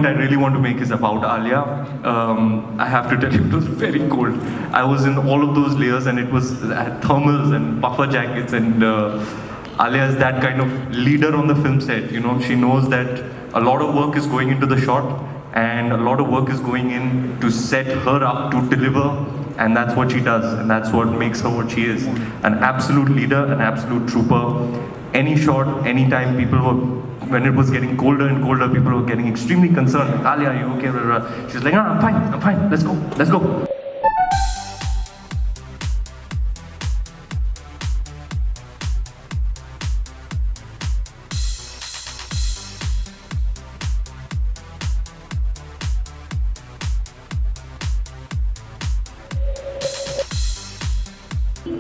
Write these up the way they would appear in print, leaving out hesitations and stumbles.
point I really want to make is about Alia. I have to tell you, it was very cold. I was in all of those layers, and it was thermals and puffer jackets, and Alia is that kind of leader on the film set. You know, she knows that a lot of work is going into the shot, and a lot of work is going in to set her up to deliver, and that's what she does, and that's what makes her what she is. An absolute leader, an absolute trooper. Any shot, anytime, people were, when it was getting colder and colder, people were getting extremely concerned. Alia, are you okay? She's like, no, I'm fine, let's go.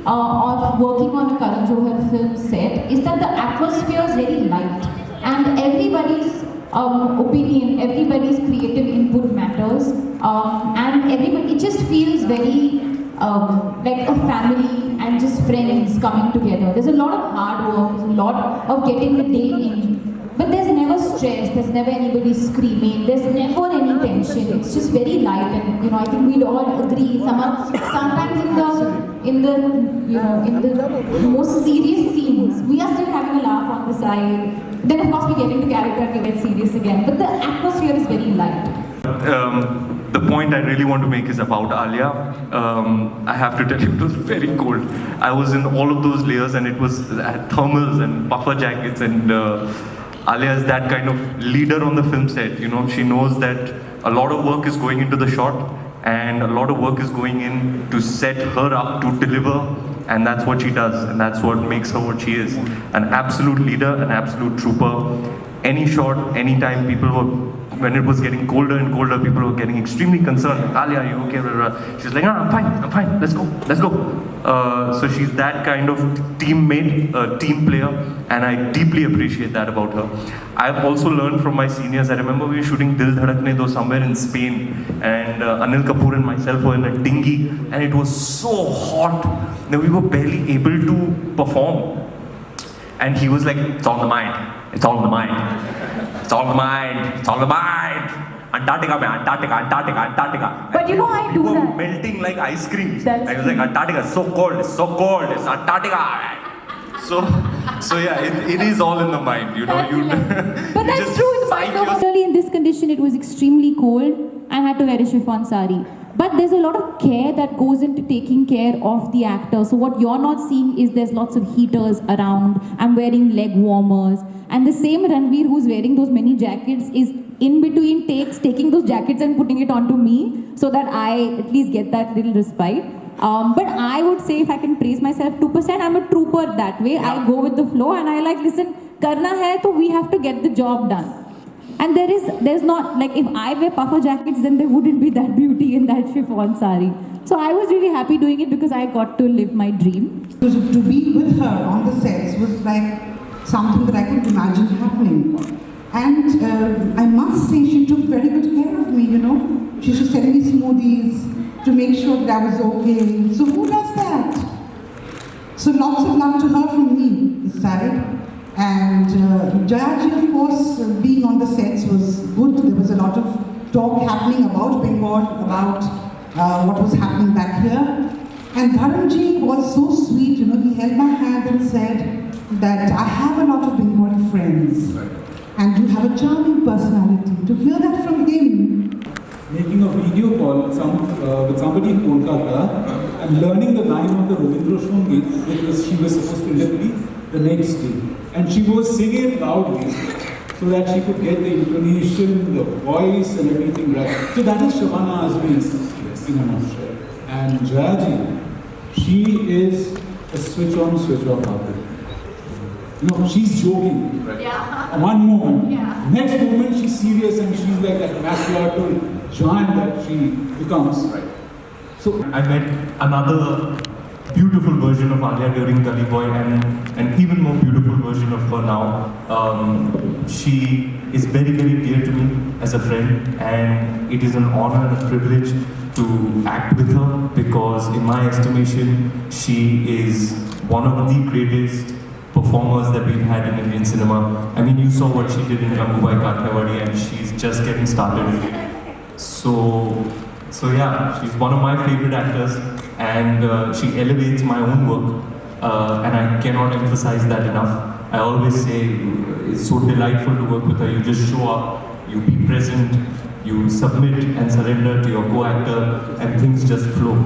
Of working on a Karan Johar film set is that the atmosphere is very light, and everybody's opinion, everybody's creative input matters, and everybody, it just feels very like a family and just friends coming together. There's a lot of hard work, there's a lot of getting the day in, but there's never stress, there's never anybody screaming, there's never any tension. It's just very light, and you know, I think we'd all agree. Sometimes in the most serious scenes, we are still having a laugh on the side. Then of course we get into character and we get serious again. But the atmosphere is very light. The point I really want to make is about Alia. I have to tell you, it was very cold. I was in all of those layers, and it was thermals and puffer jackets, and Alia is that kind of leader on the film set. You know, she knows that a lot of work is going into the shot, and a lot of work is going in to set her up to deliver, and that's what she does, and that's what makes her what she is. An absolute leader, an absolute trooper. Any shot, anytime, people were, when it was getting colder and colder, people were getting extremely concerned. Alia, are you okay? She's like, no, I'm fine, let's go. So she's that kind of teammate, team player, and I deeply appreciate that about her. I've also learned from my seniors. I remember we were shooting Dil Dhadakne Do somewhere in Spain, and Anil Kapoor and myself were in a dinghy, and it was so hot that we were barely able to perform. And he was like, it's all in the mind. Antarctica. But you know, I do we were that. melting like ice cream. That's I was like, Antarctica is so cold, it's Antarctica. So yeah, it is all in the mind, you know. But that's true. Particularly in this condition, it was extremely cold. I had to wear a chiffon sari. But there's a lot of care that goes into taking care of the actor. So what you're not seeing is there's lots of heaters around. I'm wearing leg warmers. And the same Ranbir who's wearing those many jackets is in between takes, taking those jackets and putting it onto me so that I at least get that little respite. But I would say, if I can praise myself 2%, I'm a trooper that way. Yeah. I go with the flow, and I like, listen, karna hai, so we have to get the job done. And there's not, like, if I wear puffer jackets, then there wouldn't be that beauty in that chiffon sari. So I was really happy doing it because I got to live my dream. To be with her on the sets was like something that I could imagine happening. And I must say, she took very good care of me, you know. She used to send me smoothies to make sure that I was okay. So who does that? So lots of love to her from me this side. And Jayaji, of course, being on the sets was good. There was a lot of talk happening about Bengal, about what was happening back here. And Dharamji was so sweet, you know, he held my hand and said that I have a lot of Bengali friends. And you have a charming personality. To hear that from him. Making a video call with somebody in Kolkata and learning the line of the Ravindra Songit, which she was supposed to repeat the next day. And she was singing it loudly so that she could get the intonation, the voice and everything right. So that is Shavana Azmi's in a nutshell. And Jayaji, she is a switch on, switch off artist. You know, she's joking. Yeah. One moment. Yeah. Next moment she's serious and she's like that masculine giant that she becomes. Right. So I met another beautiful version of Alia during Gully Boy, and an even more beautiful version of her now. She is very, very dear to me as a friend, and it is an honor and a privilege to act with her because in my estimation, she is one of the greatest performers that we've had in Indian cinema. I mean, you saw what she did in Gangubai Kathiawadi, and she's just getting started. So yeah, she's one of my favorite actors, and she elevates my own work, and I cannot emphasize that enough. I always say it's so delightful to work with her. You just show up, you be present, you submit and surrender to your co-actor, and things just flow.